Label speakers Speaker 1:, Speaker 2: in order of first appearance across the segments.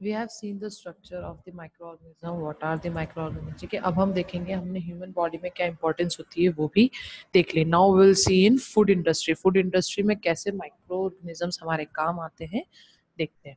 Speaker 1: We have seen the structure of the microorganism, what are the microorganism. ठीक है, अब हम देखेंगे हमने ह्यूमन बॉडी में क्या इंपॉर्टेंस होती है वो भी देख लें। Now will see in food industry, food industry में कैसे माइक्रोऑर्गेनिजम्स हमारे काम आते हैं देखते हैं।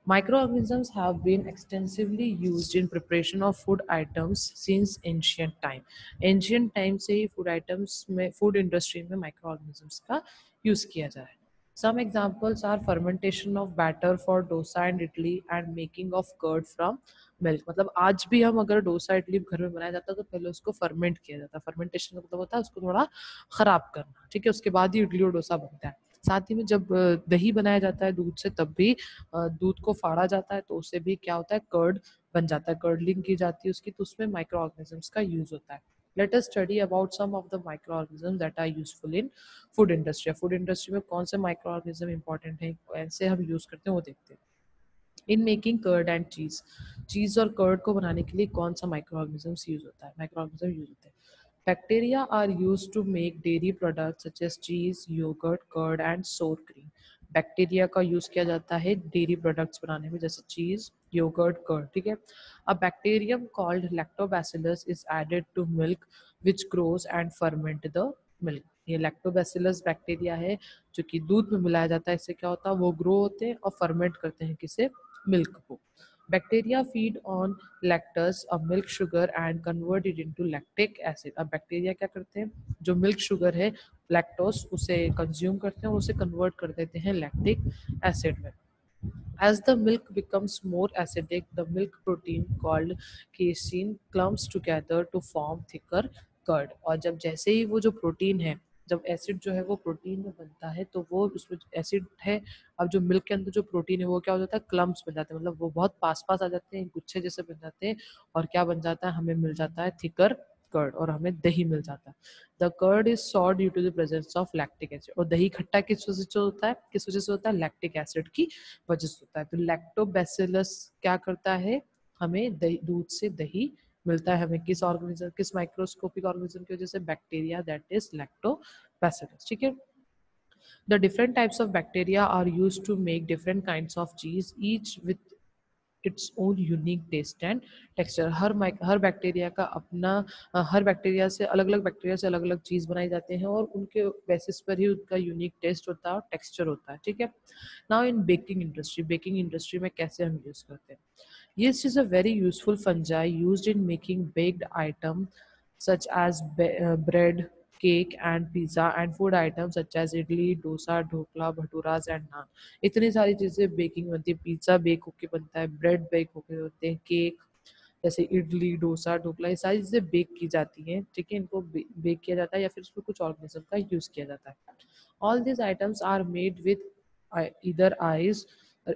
Speaker 1: Microorganisms have been extensively used in preparation of food items since ancient time. Ancient time से ही food items में food industry में microorganisms का use किया जा रहा है. Some examples are fermentation of batter for dosa and idli and making of curd from milk. मतलब आज भी हम अगर डोसा इडली घर में बनाया जाता है तो पहले उसको फर्मेंट किया जाता है। फर्मेंटेशन का मतलब होता है उसको थोड़ा खराब करना, ठीक है, उसके बाद ही इडली और डोसा बनता है। साथ ही में जब दही बनाया जाता है दूध से तब भी दूध को फाड़ा जाता है तो उससे भी क्या होता है, कर्ड बन जाता है, कर्डलिंग की जाती है उसकी, तो उसमें माइक्रो ऑर्गेनिजम्स का यूज होता है। Let us study about some of the micro organism that are useful in food industry. Food industry में कौन से माइक्रो ऑर्गेनिज्म इंपॉर्टेंट है, कैसे हम यूज करते हैं वो देखते हैं। इन मेकिंग कर्ड एंड चीज, चीज और कर्ड को बनाने के लिए कौन सा माइक्रो ऑर्गेनिज्म यूज होता है, माइक्रो ऑर्गेनिज्म यूज होते हैं। Bacteria are use to make dairy products such as cheese, yogurt, curd and sour cream. Bacteria का यूज किया जाता है डेयरी प्रोडक्ट्स बनाने में जैसे चीज, योगर्ट, कर्ड, ठीक है। A bacterium called lactobacillus is added to milk which grows and ferment the milk. ये लैक्टोबैसिलस बैक्टीरिया है जो कि दूध में मिलाया जाता है, इससे क्या होता है वो ग्रो होते हैं और फर्मेंट करते हैं किसे, मिल्क को। Bacteria feed on lactose a milk sugar and convert it into lactic acid. अब बैक्टीरिया क्या करते हैं, जो मिल्क शुगर है लैक्टोस उसे कंज्यूम करते हैं, उसे कन्वर्ट कर देते हैं लैक्टिक एसिड में। As the milk becomes more acidic, the milk protein called casein clumps together to form thicker curd. और जब जैसे ही वो जो प्रोटीन है, जब एसिड जो है वो प्रोटीन में बनता है तो वो उसमें एसिड है, अब जो मिल्क के अंदर जो प्रोटीन है वो क्या हो जाता है, क्लम्प्स बन जाते हैं, मतलब वो बहुत पास पास आ जाते हैं, गुच्छे जैसे बन जाते हैं, और क्या बन जाता है, हमें मिल जाता है थिकर कर्ड और हमें दही मिल जाता है। The curd is sour due to the presence of lactic acid. और दही खट्टा किस वजह से होता है, किस वजह से होता है, लैक्टिक एसिड की वजह से होता है। तो लैक्टोबैसिलस क्या करता है, हमें दही, दूध से दही मिलता है, हमें किस ऑर्गेनिज्म, किस माइक्रोस्कोपिक ऑर्गेनिज्म की वजह से, बैक्टीरिया दैट इज लैक्टोबैसिलस, ठीक है। The different types of bacteria are used to make different kinds of cheese, each with its own unique taste and texture. हर बैक्टीरिया का अपना हर बैक्टीरिया से अलग अलग बैक्टीरिया से अलग अलग चीज़ बनाई जाते हैं और उनके बेसिस पर ही उनका यूनिक टेस्ट होता है और टेक्सचर होता है, ठीक है। Now in baking industry, baking industry में कैसे हम यूज़ करते हैं। Yeast is a very useful fungi used in making baked items such as bread, cake and pizza, and food items such as idli, dosa, dhokla, bhaturas and naan. इतनी सारी चीज़ें baking बनती है, पिज्ज़ा बेक होके बनता है, bread bake होके बनते हैं, केक जैसे इडली, डोसा, ढोकला, ये सारी चीज़ें बेक की जाती हैं, ठीक है, इनको बेक किया जाता है या फिर उसमें कुछ ऑर्गेनिज्म का यूज़ किया जाता है। All these items are made with either ice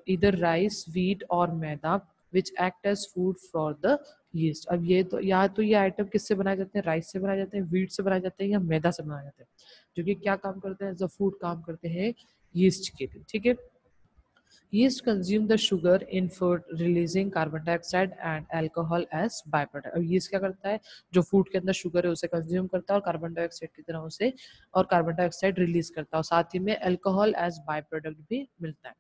Speaker 1: either rice, wheat और मैदा which act as food for the yeast। अब ये तो या तो ये आइटम किससे बनाए जाते हैं, राइस से बनाए जाते हैं, व्हीट से बनाए जाते हैं या मैदा से बनाए जाते हैं, जो कि क्या काम करते हैं, एज अ फूड काम करते हैं यीस्ट के लिए, ठीक है। Yeast consume the sugar in food, releasing carbon dioxide and alcohol as byproduct। अब yeast क्या करता है, जो फूड के अंदर शुगर है उसे कंज्यूम करता है और कार्बन डाइऑक्साइड की तरह उसे और कार्बन डाइऑक्साइड रिलीज करता है और साथ ही में अल्कोहल एज बाय प्रोडक्ट भी मिलता है।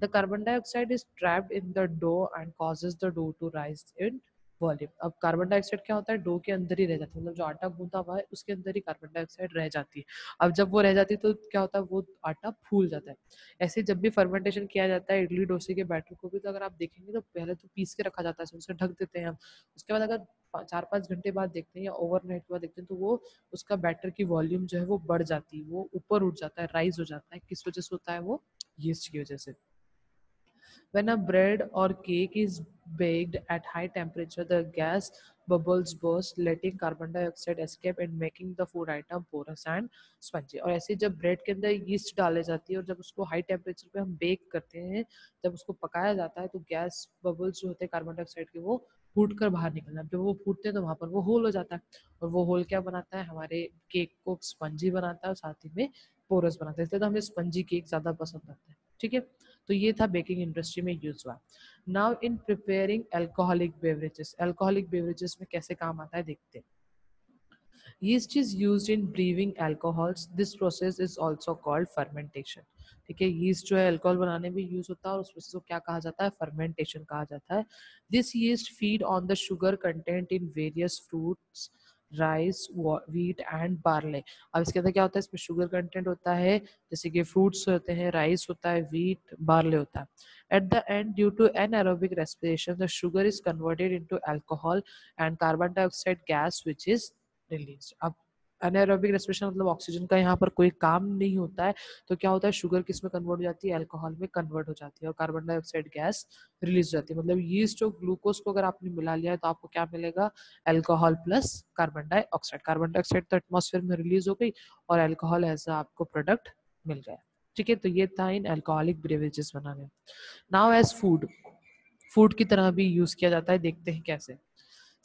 Speaker 1: The carbon dioxide is trapped in the dough and causes the dough to rise in volume. अब कार्बन डाइऑक्साइड क्या होता है, डो के अंदर ही रह जाता है, मतलब जो आटा गूंथा हुआ है उसके अंदर ही कार्बन डाइऑक्साइड रह जाती है। अब जब वो रह जाती है तो क्या होता है, वो आटा फूल जाता है। ऐसे जब भी फर्मेंटेशन किया जाता है इडली डोसे के बैटर को भी, तो अगर आप देखेंगे तो पहले तो पीस के रखा जाता है, उसे ढक देते हैं हम। उसके बाद अगर 4-5 घंटे बाद देखते हैं या ओवरनाइट के बाद देखते हैं तो वो उसका बैटर की वॉल्यूम जो है वो बढ़ जाती है, वो ऊपर उठ जाता है, राइज हो जाता है। किस वजह से होता है, वो यीस्ट की वजह से। When a bread or cake is baked at high temperature, the gas bubbles burst, letting carbon dioxide escape and making the food item porous and spongy। और ऐसे जब ब्रेड के अंदर यीस्ट डाले जाती है और जब उसको हाई टेम्परेचर पे हम बेक करते हैं, जब उसको पकाया जाता है तो गैस बबल्स जो होते हैं कार्बन डाइऑक्साइड के वो फूट कर बाहर निकलना, जब वो फूटते हैं तो वहां पर वो होल हो जाता है और वो होल क्या बनाता है, हमारे केक को स्पंजी बनाता है और साथ ही में पोरस बनाता है, इसलिए तो हमें स्पंजी केक ज्यादा पसंद आता है, ठीक है। तो ये था बेकिंग इंडस्ट्री में यूज हुआ। Now in preparing alcoholic beverages, alcoholic beverages में कैसे काम आता है देखते हैं। Yeast is used in brewing alcohols. This process is also called fermentation। ठीक है, यीस्ट जो है अल्कोहल बनाने में यूज होता है और उस प्रोसेस को क्या कहा जाता है, फर्मेंटेशन कहा जाता है। This yeast feed on the sugar content in various fruits, rice, wheat and barley. अब इसके अंदर क्या होता है, इसमें शुगर कंटेंट होता है, जैसे कि फ्रूट्स होते हैं, राइस होता है, व्हीट, बार्ले होता है। At the end, due to anaerobic respiration, the sugar is converted into alcohol and carbon dioxide gas, which is released. अब anaerobic respiration मतलब ऑक्सीजन का यहाँ पर कोई काम नहीं होता है, तो क्या होता है, शुगर किस में कन्वर्ट हो जाती है, अल्कोहल में कन्वर्ट हो जाती है और कार्बन डाइऑक्साइड गैस रिलीज हो जाती है। मतलब यीस्ट और ग्लूकोज को अगर आपने मिला लिया है तो आपको क्या मिलेगा, alcohol plus carbon dioxide. Carbon dioxide तो एटमॉस्फेयर में रिलीज हो गई और अल्कोहल ऐसा आपको प्रोडक्ट मिल गया। ठीक है, तो ये था इन अल्कोहलिक ब्रेवेजेस बनाने। नाउ एज फूड, फूड की तरह भी यूज किया जाता है, देखते हैं कैसे।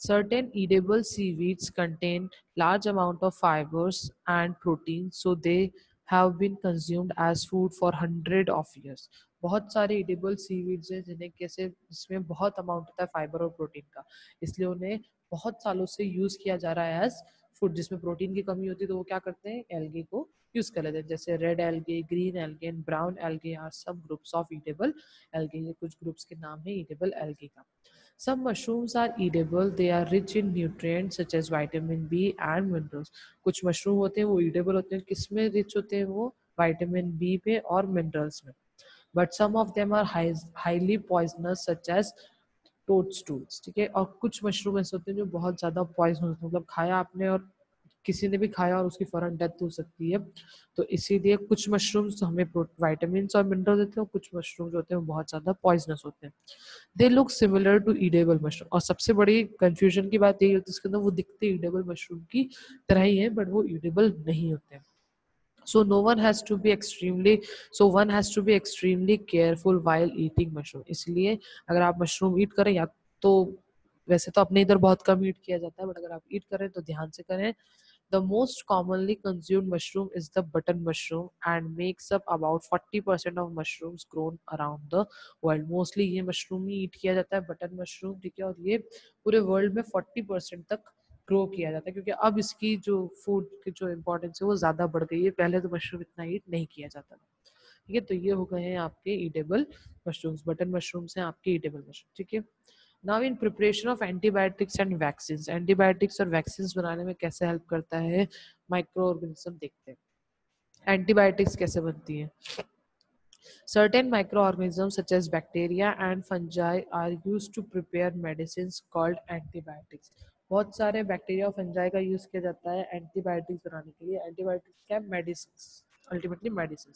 Speaker 1: Certain edible seaweeds contain large amount of fibers and protein, so they have been consumed as food for hundred of years. बहुत सारे edible seaweeds हैं जिन्हें कैसे, जिसमें बहुत अमाउंट होता है फाइबर और प्रोटीन का, इसलिए उन्हें बहुत सालों से यूज किया जा रहा है एज फूड। जिसमें प्रोटीन की कमी होती है तो वो क्या करते हैं, एल्गे को यूज कर लेते हैं, जैसे red algae, green algae and brown algae are sub groups of edible algae. ये कुछ ग्रुप्स के नाम है ईटेबल एल्गे का। Some mushrooms are edible. They are rich in nutrients such as vitamin B and minerals. कुछ mushroom होते हैं वो eatable होते हैं, किसमें rich होते हैं वो, vitamin B में और minerals में। But some of them are highly poisonous such as toadstools। ठीक है, और कुछ मशरूम ऐसे होते हैं जो बहुत ज्यादा पॉइजनस होते हैं, मतलब खाया आपने और किसी ने भी खाया और उसकी फौरन डेथ हो सकती है। तो इसीलिए कुछ मशरूम्स हमें वाइटामिन और मिनरल देते हैं और कुछ मशरूम जो होते हैं वो बहुत ज्यादा पॉइजनस होते हैं। They look similar to edible mushroom. और सबसे बड़ी कंफ्यूजन की बात यही होती है, इसके अंदर वो दिखते ईडेबल मशरूम की तरह ही है बट वो ईडेबल नहीं होते हैं। So no one has to be extremely so one has to be extremely careful while eating mushroom। इसलिए अगर आप मशरूम ईट करें, या तो वैसे तो अपने इधर बहुत कम ईट किया जाता है, बट अगर आप ईट करें तो ध्यान से करें। The most commonly consumed mushroom is the button mushroom and makes up about 40% of mushrooms grown around the world। Mostly ये मशरूम ही ईट किया जाता है, बटन मशरूम। ठीक है, और ये पूरे वर्ल्ड में 40% तक ग्रो किया जाता है, क्योंकि अब इसकी जो फूड की जो इम्पोर्टेंस है वो ज़्यादा बढ़ गई है, पहले तो मशरूम इतना ईट नहीं किया जाता था। ठीक है, तो ये हो गए हैं आपके ईटेबल मशरूम्स, बटन मशरूम्स हैं आपके ईटेबल मशरूम। ठीक है, now in preparation of antibiotics and vaccine, antibiotics और वैक्सीन बनाने में कैसे हेल्प करता है माइक्रो ऑर्गेनिज्म, देखते हैं एंटीबायोटिक्स कैसे बनती है। Certain microorganisms such as bacteria and fungi are used to prepare medicines called antibiotics। बहुत सारे बैक्टीरिया और फंजाई का यूज किया जाता है एंटीबायोटिक्स बनाने के लिए। एंटीबायोटिक्स क्या, medicine, ultimately medicine.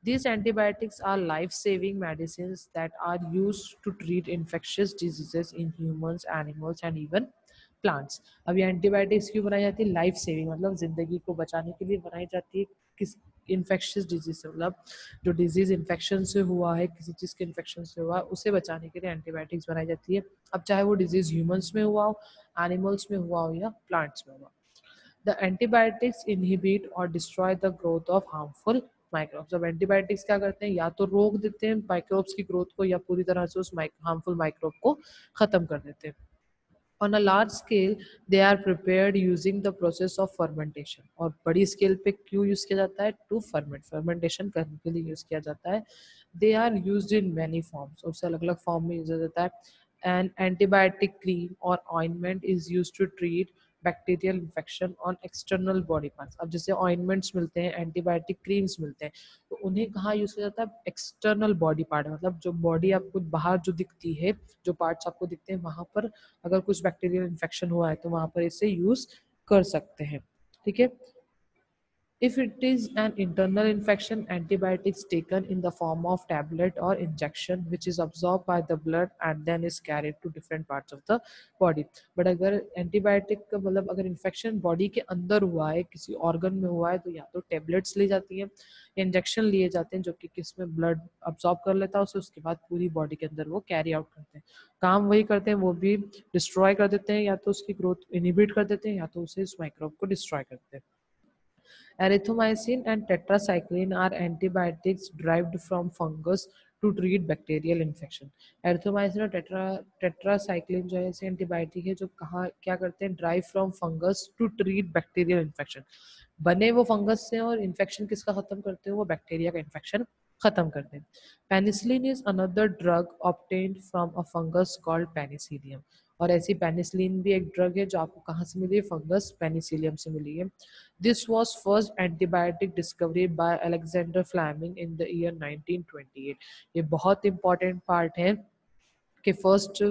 Speaker 1: These antibiotics are life-saving medicines that are used to treat infectious diseases in humans, animals and even plants। अब ये एंटीबायोटिक्स क्यों बनाई जाती है, लाइफ सेविंग, मतलब जिंदगी को बचाने के लिए बनाई जाती है। किस इन्फेक्शियस डिजीज से, मतलब जो डिजीज इन्फेक्शन से हुआ है, किसी चीज़ के इन्फेक्शन से हुआ है, उसे बचाने के लिए एंटीबायोटिक्स बनाई जाती है। अब चाहे वो डिजीज ह्यूमंस में हुआ हो, एनिमल्स में हुआ हो या प्लांट्स में हुआ। द एंटीबायोटिक्स इनहिबिट और destroy the growth of harmful microbes. अब एंटीबायोटिक्स क्या करते हैं, या तो रोक देते हैं माइक्रोब्स की ग्रोथ को, या पूरी तरह से उस हार्मफुल माइक्रोब को खत्म कर देते हैं। On a large scale, they are prepared using the process of fermentation। और बड़ी स्केल पे क्यों यूज किया जाता है, टू फर्मेंट, फर्मेंटेशन करने के लिए यूज किया जाता है। They are used in many forms, उससे अलग अलग फॉर्म में यूज होता है। एन एंटीबायोटिक क्रीम और ointment is used to treat bacterial infection on external body parts. अब जैसे ऑइंटमेंट्स मिलते हैं, एंटीबायोटिक क्रीम्स मिलते हैं, तो उन्हें कहाँ यूज किया जाता है, एक्सटर्नल बॉडी पार्ट, मतलब जो बॉडी आपको बाहर जो दिखती है, जो पार्ट्स आपको दिखते हैं वहां पर अगर कुछ बैक्टीरियल इन्फेक्शन हुआ है तो वहां पर इसे यूज कर सकते हैं। ठीक है, if it is an internal infection, antibiotics taken in the form of tablet or injection, which is absorbed by the blood and then is carried to different parts of the body। But अगर antibiotic का मतलब अगर infection body के अंदर हुआ है, किसी organ में हुआ है, तो या तो टेबलेट्स ली जाती हैं, इंजेक्शन लिए जाते हैं, जो कि किसमें ब्लड अब्सॉर्ब कर लेता है उसे, उसके बाद पूरी बॉडी के अंदर वो कैरी आउट करते हैं, काम वही करते हैं, वो भी डिस्ट्रॉय कर देते हैं, या तो उसकी ग्रोथ इनिबिट कर देते हैं, या तो उसे उस माइक्रोब को डिस्ट्रॉय करते हैं। Erythromycin and tetracycline are antibiotics derived from fungus to treat bacterial infection। Erythromycin और टेट्रासाइक्लिन जो है ऐसे एंटीबायोटिक है जो कहाँ क्या करते हैं, drive from fungus to treat bacterial infection. बने वो फंगस से और इन्फेक्शन किसका खत्म करते हैं, वो बैक्टीरिया का इन्फेक्शन खत्म कर दें। Penicillin is another drug obtained from a fungus called Penicillium. और ऐसी पेनिसिलिन भी एक ड्रग है जो आपको कहाँ से मिली है, फंगस पेनिसिलियम से मिली है। This was first antibiotic discovery by Alexander Fleming in the year 1928। ये बहुत इंपॉर्टेंट पार्ट है कि फर्स्ट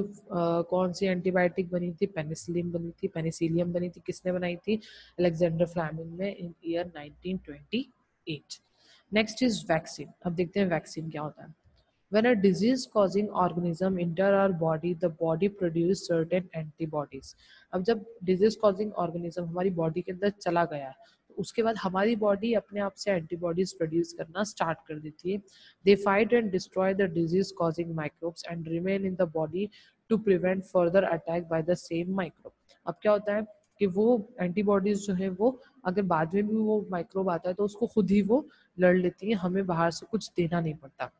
Speaker 1: कौन सी एंटीबायोटिक बनी थी, पेनिसिलिन बनी थी, पेनिसिलियम बनी थी, किसने बनाई थी, अलेक्जेंडर फ्लेमिंग में इन ईयर 1928। Next is vaccine. अब देखते हैं वैक्सीन क्या होता है। When a disease causing organism enter our body, the body produce certain antibodies. अब जब disease causing organism हमारी बॉडी के अंदर चला गया तो उसके बाद हमारी बॉडी अपने आप से एंटीबॉडीज प्रोड्यूस करना स्टार्ट कर देती है। They fight and destroy the disease causing microbes and remain in the body to prevent further attack by the same microbe. अब क्या होता है कि वो एंटीबॉडीज जो है वो अगर बाद में भी वो माइक्रोब आता है तो उसको खुद ही वो लड़ लेती है, हमें बाहर से कुछ देना नहीं पड़ता।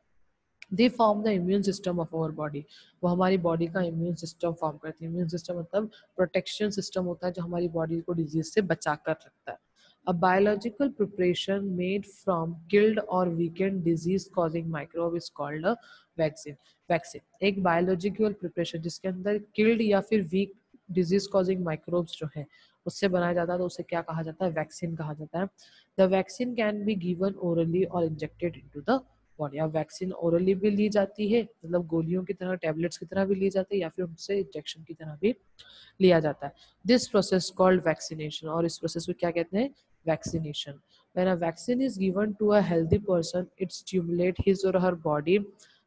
Speaker 1: They form the immune system of our body. वो हमारी बॉडी का इम्यून सिस्टम फॉर्म करती है। इम्यून सिस्टम मतलब प्रोटेक्शन सिस्टम होता है जो हमारी बॉडी को डिजीज से बचा कर रखता है। A biological preparation made from killed और weakened disease causing microbe is called a vaccine. Vaccine एक बायोलॉजिकल प्रिपरेशन जिसके अंदर किल्ड या फिर वीक डिजीज कॉजिंग माइक्रोब्स जो है उससे बनाया जाता है तो उसे क्या कहा जाता है, वैक्सीन कहा जाता है। The vaccine can be given orally और इंजेक्टेड इनटू द बॉडी। अब वैक्सीन ओरली भी ली जाती है, मतलब गोलियों की तरह, टैबलेट्स की तरह भी ली जाती है, या फिर उनसे इंजेक्शन की तरह भी लिया जाता है। This process called vaccination. और इस प्रोसेस को क्या कहते हैं, vaccination. When a vaccine is given to a healthy person, it stimulates his or her body,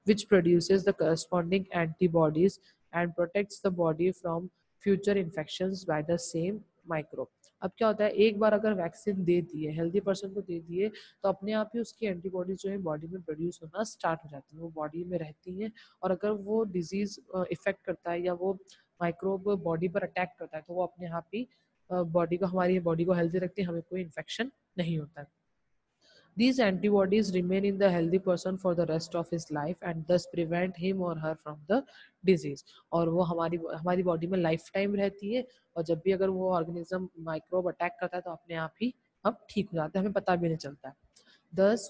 Speaker 1: which produces the corresponding antibodies and protects the body from future infections by the same microbe. अब क्या होता है, एक बार अगर vaccine दे दिए, healthy person को दे दिए, तो अपने आप ही उसकी एंटीबॉडीज जो है बॉडी में प्रोड्यूस होना स्टार्ट हो जाती है, वो बॉडी में रहती हैं। और अगर वो डिजीज इफेक्ट करता है या वो माइक्रोब बॉडी पर अटैक करता है तो वो अपने आप ही बॉडी को, हमारी बॉडी को हेल्दी रखती है, हमें कोई इन्फेक्शन नहीं होता है। These antibodies remain in the healthy person for the rest of his life and thus prevent him or her from the disease. और वो हमारी हमारी बॉडी में लाइफ टाइम रहती है, और जब भी अगर वो ऑर्गेनिज्म माइक्रोब अटैक करता है तो अपने आप ही हम ठीक हो जाते हैं, हमें पता भी नहीं चलता है। Thus,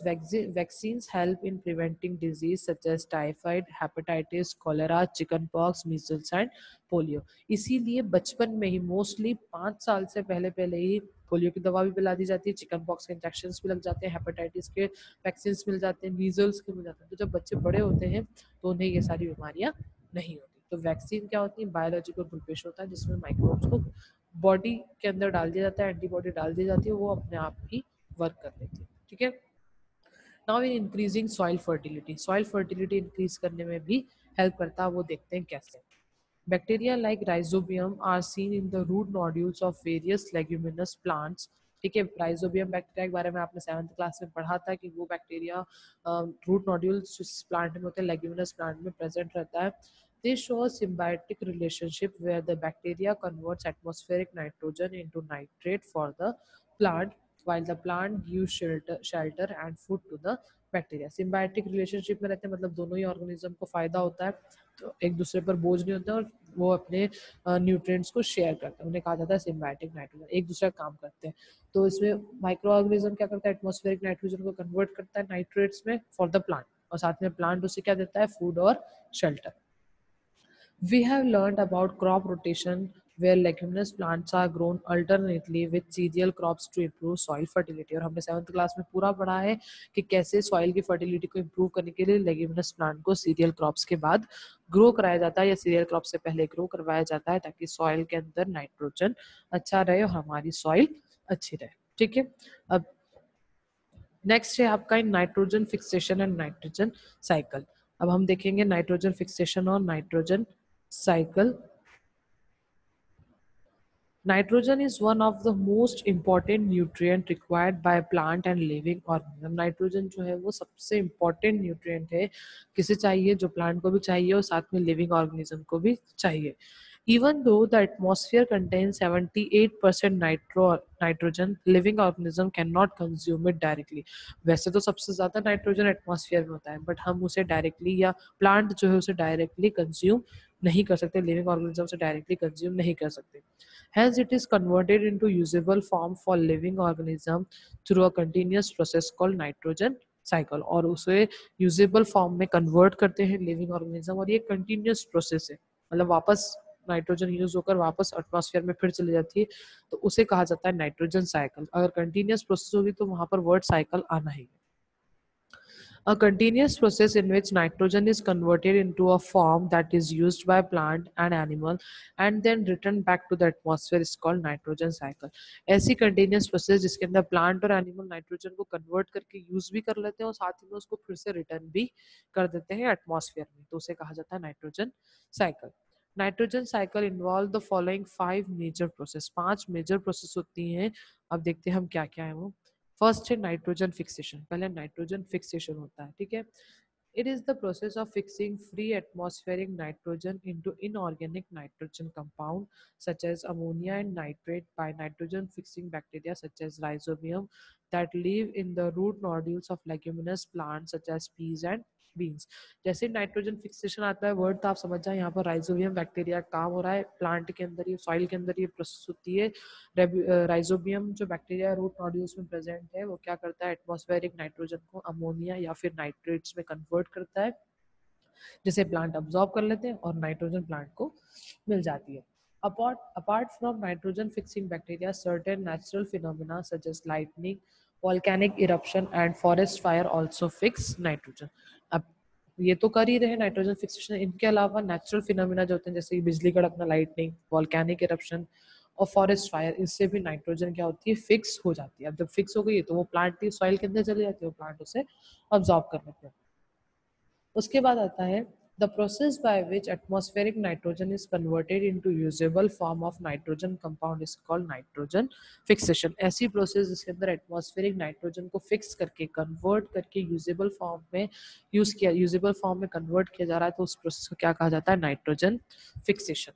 Speaker 1: vaccines help in preventing disease such as typhoid, hepatitis, cholera, chickenpox, measles and polio. इसीलिए बचपन में ही मोस्टली 5 साल से पहले पहले ही पोलियो की दवा भी पिला दी जाती है, चिकन पॉक्स के इंजेक्शन भी लग जाते हैं, हेपेटाइटिस के वैक्सीन मिल जाते हैं, मीजल्स के मिल जाते हैं। तो जब बच्चे बड़े होते हैं तो उन्हें ये सारी बीमारियां नहीं होती। तो वैक्सीन क्या होती है, बायोलॉजिकल प्रिपरेशन होता है जिसमें माइक्रोब्स को बॉडी के अंदर डाल दिया जाता है, एंटीबॉडी डाल दी जाती है, वो अपने आप ही वर्क कर लेती है। ठीक है। Now in increasing soil fertility, soil fertility increase करने में भी हेल्प करता है, वो देखते हैं कैसे। Bacteria like rhizobium are seen in the root nodules of various leguminous plants. ठीक है, राइजोबियम बैक्टीरिया के बारे में आपने 7th क्लास में पढ़ा था कि वो बैक्टीरिया रूट नोड्यूल्स जिस प्लांट में होते हैं, लेग्यूमिनस प्लांट में प्रेजेंट रहता है। They show a symbiotic relationship where the bacteria converts atmospheric nitrogen into nitrate for the plant, while the plant gives shelter and food to the bacteria. Symbiotic relationship में रहते हैं, मतलब दोनों ही organism को फायदा होता है, तो एक दूसरे पर बोझ नहीं होता, और वो अपने न्यूट्रिएंट्स को शेयर करते हैं, उन्हें कहा जाता है सिम्बायोटिक नाइट्रोजन, एक दूसरे का काम करते हैं। तो इसमें माइक्रो ऑर्गेनिज्म क्या करता है, एटमॉस्फेरिक नाइट्रोजन को कन्वर्ट करता है नाइट्रेट्स में फॉर द प्लांट, और साथ में प्लांट उसे क्या देता है, फूड और shelter. We have learned about crop rotation where leguminous plants are grown alternately with cereal crops to improve soil fertility। और हमने 7th क्लास में पूरा पढ़ा है कि कैसे सॉइल की फर्टिलिटी को इम्प्रूव करने के लिए लेग्यूमिनस प्लांट को सीरियल क्रॉप्स के बाद ग्रो कराया जाता है, या सीरियल क्रॉप से पहले ग्रो करवाया जाता है, ताकि सॉइल के अंदर नाइट्रोजन अच्छा रहे और हमारी सॉइल अच्छी रहे। ठीक है। अब नेक्स्ट है आपका nitrogen fixation and nitrogen cycle. अब हम देखेंगे नाइट्रोजन फिक्सेशन और nitrogen cycle। Nitrogen is one of the most important nutrient required by plant and living organism। Nitrogen जो है वो सबसे important nutrient है, किसे चाहिए, जो प्लांट को भी चाहिए और साथ में लिविंग ऑर्गेनिज्म को भी चाहिए। Even though the atmosphere contains 78% nitrogen, living organism cannot consume it directly। वैसे तो सबसे ज्यादा नाइट्रोजन एटमॉस्फेयर में होता है, बट हम उसे डायरेक्टली, या प्लांट जो है उसे डायरेक्टली कंज्यूम नहीं कर सकते, लिविंग ऑर्गेनिज्म से डायरेक्टली कंज्यूम नहीं कर सकते। Hence, it is converted into usable form for living organism through a continuous process called nitrogen cycle और उसे यूजेबल फॉर्म में कन्वर्ट करते हैं लिविंग ऑर्गेनिज्म। और ये कंटिन्यूस प्रोसेस है, मतलब वापस नाइट्रोजन यूज होकर वापस एटमॉस्फेयर में फिर चली जाती है, तो उसे कहा जाता है नाइट्रोजन साइकिल। अगर कंटिन्यूस प्रोसेस होगी तो वहां पर वर्ड साइकिल आना ही है। A continuous process in which nitrogen is converted into a form that is used by plant and animal and then returned back to the atmosphere is called nitrogen cycle. ऐसी continuous process जिसके अंदर plant और animal nitrogen को convert करके use भी कर लेते हैं और साथ ही में उसको फिर से return भी कर देते हैं atmosphere में, तो उसे कहा जाता है nitrogen cycle. Nitrogen cycle involve the following 5 major process, 5 major process होती हैं। अब देखते हैं हम क्या क्या है वो। फर्स्ट है नाइट्रोजन फिक्सेशन, पहले नाइट्रोजन फिक्सेशन होता है, ठीक है। It is the process of fixing free atmospheric nitrogen into inorganic nitrogen compound such as ammonia and nitrate by nitrogen fixing bacteria such as rhizobium that live in the root nodules of leguminous plants such as peas and beans। जैसे nitrogen fixation आता है word तो आप समझ जाए यहाँ पर rhizobium bacteria काम हो रहा है, प्लांट के अंदर ये सॉइल के अंदर ये प्रोसेस होती है। राइजोबियम जो बैक्टीरिया रूट नोड्यूल्स में प्रेजेंट है वो क्या करता है, एटमॉस्फेरिक नाइट्रोजन को अमोनिया या फिर नाइट्रेट्स में कन्वर्ट करता है, जिसे प्लांट अब्सॉर्ब कर लेते हैं और नाइट्रोजन प्लांट को मिल जाती है। Apart from nitrogen fixing bacteria, certain natural phenomena such as lightning, volcanic eruption and forest fire also fix nitrogen। अब ये तो कर ही रहे नाइट्रोजन फिक्सेशन, इनके अलावा नेचुरल फिनोमिना जो होते हैं जैसे बिजली कड़कना, लाइटनिंग, वॉल्केनिक इरप्शन और फॉरेस्ट फायर, इससे भी नाइट्रोजन क्या होती है, फिक्स हो जाती है। अब जब फिक्स हो गई तो वो प्लांट की सॉइल के अंदर चली जाती है, वो प्लांट उसे अब्सॉर्ब कर लेते हैं। उसके बाद आता है the process by which atmospheric nitrogen is converted into usable form of nitrogen compound is called nitrogen fixation. ऐसी प्रोसेस जिसके अंदर एटमॉस्फेरिक नाइट्रोजन को फिक्स करके कन्वर्ट करके यूजेबल फॉर्म में यूजेबल फॉर्म में कन्वर्ट किया जा रहा है, तो उस प्रोसेस को क्या कहा जाता है, नाइट्रोजन फिक्सेशन।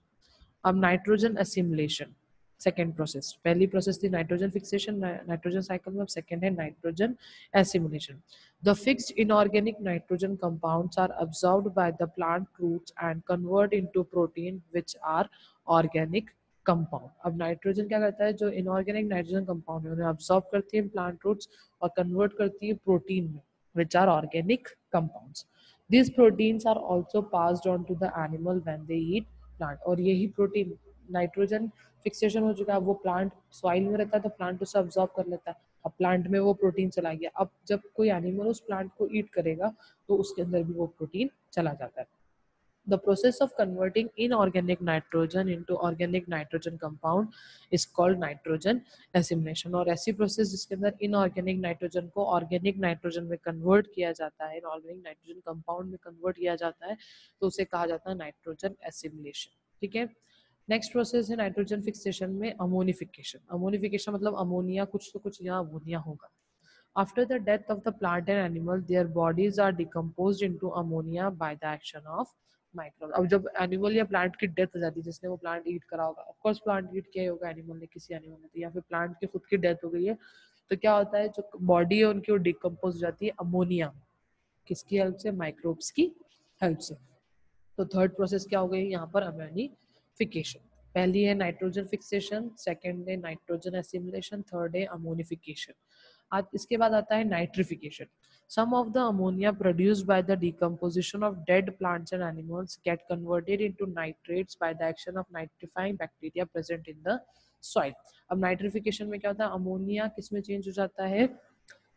Speaker 1: अब नाइट्रोजन असिमुलेशन, सेकेंड प्रोसेस, पहली प्रोसेस थी नाइट्रोजन फिक्सेशन नाइट्रोजन साइकिल में, अब सेकेंड है nitrogen assimilation. The fixed inorganic nitrogen compounds are absorbed by the plant roots and convert into protein which are organic compound। अब nitrogen क्या करता है, जो इनऑर्गेनिक नाइट्रोजन कंपाउंड है उन्हें अब्सॉर्ब करती है प्लांट रूट्स और कन्वर्ट करती है प्रोटीन में which are organic compounds। These proteins are also passed on to the animal when they eat plant। और यही प्रोटीन नाइट्रोजन फिक्सेशन हो चुका है, वो प्लांट सॉइल में रहता है तो प्लांट उसे अब्सॉर्ब कर लेता है, अब प्लांट में वो प्रोटीन चला गया, अब जब कोई एनिमल उस प्लांट को ईट करेगा तो उसके अंदर भी वो प्रोटीन चला जाता है। The process of converting inorganic nitrogen into organic nitrogen compound is called nitrogen assimilation। और ऐसी प्रोसेस जिसके अंदर इनऑर्गेनिक नाइट्रोजन को ऑर्गेनिक नाइट्रोजन में कन्वर्ट किया जाता है, इनऑर्गेनिक नाइट्रोजन कंपाउंड में कन्वर्ट किया जाता है, तो उसे कहा जाता है नाइट्रोजन एसिमिलेशन, ठीक है। नेक्स्ट प्रोसेस है नाइट्रोजन फिक्सेशन में अमोनिफिकेशन। अमोनिफिकेशन मतलब अमोनिया कुछ तो कुछ यहाँ अमोनिया होगा। After the death of the plant and animal, their bodies are decomposed into ammonia by the action of microbes। अब जब एनिमल या प्लांट की डेथ हो जाती है, जिसने वो प्लांट ईट करा होगा, ऑफ कोर्स प्लांट ईट किया ही होगा एनिमल ने, किसी एनिमल ने, तो या फिर प्लांट की खुद की डेथ हो गई है, तो क्या होता है, जो बॉडी है उनकी वो डिकम्पोज हो जाती है अमोनिया, किसकी हेल्प से, माइक्रोब्स की हेल्प से। तो थर्ड प्रोसेस क्या हो गई यहाँ पर, अमोनिफिकेशन। पहली है नाइट्रोजन फिक्सेशन, सेकंड है नाइट्रोजन एसिमुलेशन, थर्ड है अमोनिफिकेशन। आज इसके बाद आता है nitrification. Some of the ammonia produced by the decomposition of dead plants and animals get converted into nitrates by the action of nitrifying bacteria present in the soil। अब nitrification में क्या होता है, अमोनिया किस में चेंज हो जाता है,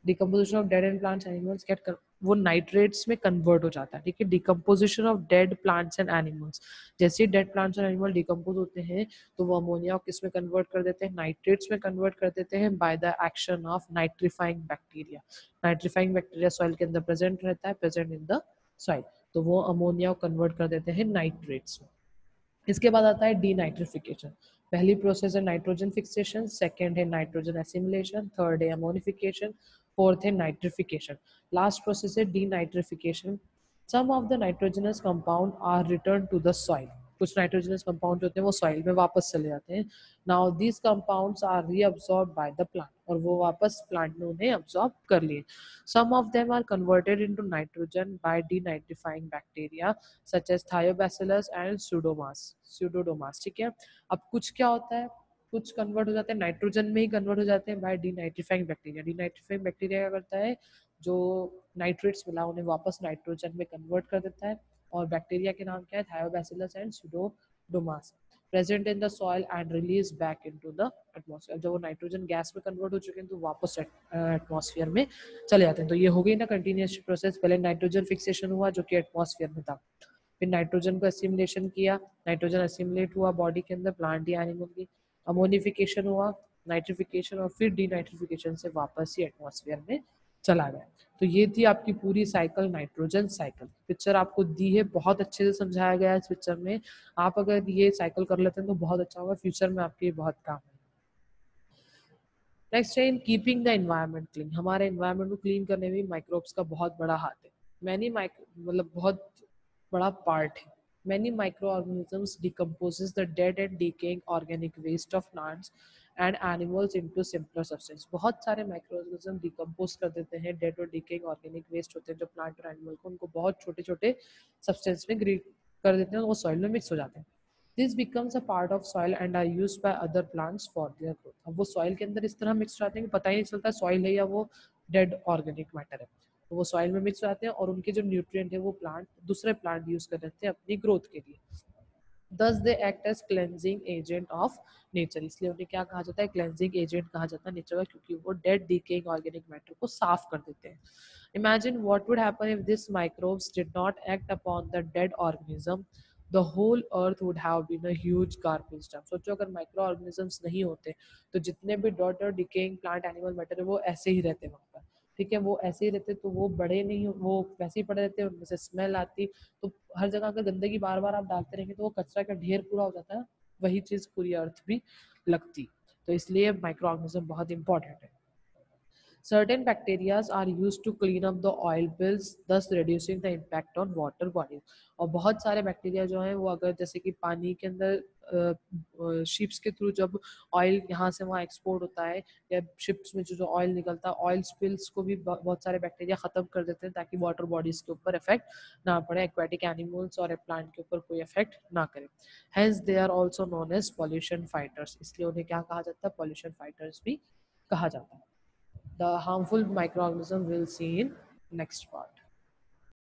Speaker 1: decomposition of dead and plants animals get, वो नाइट्रेट्स में कन्वर्ट हो जाता है, ठीक है। Decomposition of dead plants and animals, जैसे ही dead plants and animal decompose होते हैं तो वो अमोनिया को किस में कन्वर्ट कर देते हैं, नाइट्रेट्स में कन्वर्ट कर देते हैं by the action of nitrifying bacteria. Nitrifying bacteria soil के अंदर प्रेजेंट रहता है, प्रेजेंट इन द सॉइल, तो वो अमोनिया को कन्वर्ट कर देते हैं नाइट्रेट्स में। इसके बाद आता है डीनाइट्रिफिकेशन। पहली प्रोसेस है नाइट्रोजन फिक्सेशन, सेकंड है नाइट्रोजन एसिमुलेशन, थर्ड है अमोनिफिकेशन, फोर्थ है नाइट्रिफिकेशन, लास्ट प्रोसेस है denitrification. Some of the nitrogenous compound are return to the soil. कुछ नाइट्रोजनस कंपाउंड होते हैं वो सॉइल में वापस चले जाते हैं। Now these compounds are reabsorbed by the plant, और वो वापस प्लांट ने उन्हें अब्सॉर्ब कर लिए। Some of them are converted into nitrogen by denitrifying bacteria such as Thiobacillus and स्यूडोडोमास, ठीक है। अब कुछ क्या होता है, कुछ कन्वर्ट हो जाते हैं नाइट्रोजन में ही कन्वर्ट हो जाते हैं बाय डीनाइट्रिफाइंग बैक्टीरिया। डीनाइट्रिफाइंग बैक्टीरिया क्या करता है, जो नाइट्रेट्स मिला उन्हें वापस नाइट्रोजन में कन्वर्ट कर देता है। और बैक्टीरिया के नाम क्या है? Thiobacillus and Pseudomonas, present in the soil and release back into the atmosphere. जब वो नाइट्रोजन गैस में कन्वर्ट हो चुके हैं तो वापस एटमॉस्फेयर में चले जाते हैं। तो ये हो गई ना कंटिन्यूस प्रोसेस। पहले नाइट्रोजन फिक्सेशन हुआ जो कि एटमॉस्फेयर में था, फिर नाइट्रोजन को असिमिलेशन किया, नाइट्रोजन असिमिलेट हुआ बॉडी के अंदर, प्लांट या एनिमल की, अमोनिफिकेशन हुआ, नाइट्रिफिकेशन, और फिर डीनाइट्रिफिकेशन से वापस ही एटमॉस्फेयर में चला गया। तो ये थी आपकी पूरी साइकिल, नाइट्रोजन साइकिल। पिक्चर आपको दी है, बहुत अच्छे से समझाया गया है इस पिक्चर में। आप अगर ये साइकिल कर लेते हैं तो बहुत अच्छा होगा, फ्यूचर में आपके बहुत काम है। नेक्स्ट है in keeping the environment clean. हमारे एनवायरनमेंट को क्लीन करने में माइक्रोब्स का बहुत बड़ा हाथ है। मैनी मतलब बहुत बड़ा पार्ट है। Many microorganisms decomposes the dead and decaying organic waste of plants and animals into simpler substance। बहुत सारे माइक्रोऑर्गेनिज्म डिकम्पोज कर देते हैं डेड और डिकेइंग ऑर्गेनिक वेस्ट होते हैं जो प्लांट और एनिमल को, उनको बहुत छोटे छोटे सब्सटेंस में ग्रीड कर देते हैं, वो सॉइल में मिक्स हो जाते हैं। This becomes a part of soil and are used by other plants for their growth. अब वो सॉइल के अंदर इस तरह मिक्स हो जाते हैं कि पता ही नहीं चलता सॉइल है या वो डेड ऑर्गेनिक मैटर है। तो वो सॉइल में मिक्स हो जाते हैं और उनके जो न्यूट्रिएंट है वो प्लांट, दूसरे प्लांट यूज कर लेते हैं अपनी ग्रोथ के लिए। Thus they act as cleansing agent of nature. इसलिए उन्हें क्या कहा जाता है? क्लेंजिंग एजेंट कहा जाता है नेचर का, क्योंकि वो डेड डिकेइंग ऑर्गेनिक मैटर को साफ कर देते हैं। Imagine what would happen if this microbes did not act upon the dead organism, the whole earth would have been a huge garbage dump. सोचो अगर माइक्रो ऑर्गेनिजम्स नहीं होते तो जितने भी डेड और डिकेइंग प्लांट एनिमल मैटर है वो ऐसे ही रहते वहाँ पर। ठीक है, वो ऐसे ही रहते तो वो बड़े नहीं, वो वैसे ही पड़े रहते, उनमें से स्मेल आती। तो हर जगह अगर गंदगी बार बार आप डालते रहेंगे तो वो कचरा का ढेर पूरा हो जाता है, वही चीज पूरी अर्थ भी लगती। तो इसलिए माइक्रो ऑर्गेनिज्म बहुत इंपॉर्टेंट है। Certain bacteria are used to clean up the oil spills, thus reducing the impact on water bodies। और बहुत सारे बैक्टीरिया जो हैं वो अगर जैसे कि पानी के अंदर शिप्स के थ्रू जब ऑयल यहाँ से वहाँ एक्सपोर्ट होता है, या शिप्स में जो ऑयल निकलता है, ऑयल स्पिल्स को भी बहुत सारे बैक्टीरिया खत्म कर देते हैं ताकि वाटर बॉडीज के ऊपर इफेक्ट ना पड़े, एक्वेटिक एनिमल्स और प्लांट के ऊपर कोई इफेक्ट ना करे। Hence they are also known as pollution fighters. इसलिए उन्हें क्या कहा जाता है? पॉल्यूशन फाइटर्स भी कहा जाता है। The harmful microorganism we'll see in next part.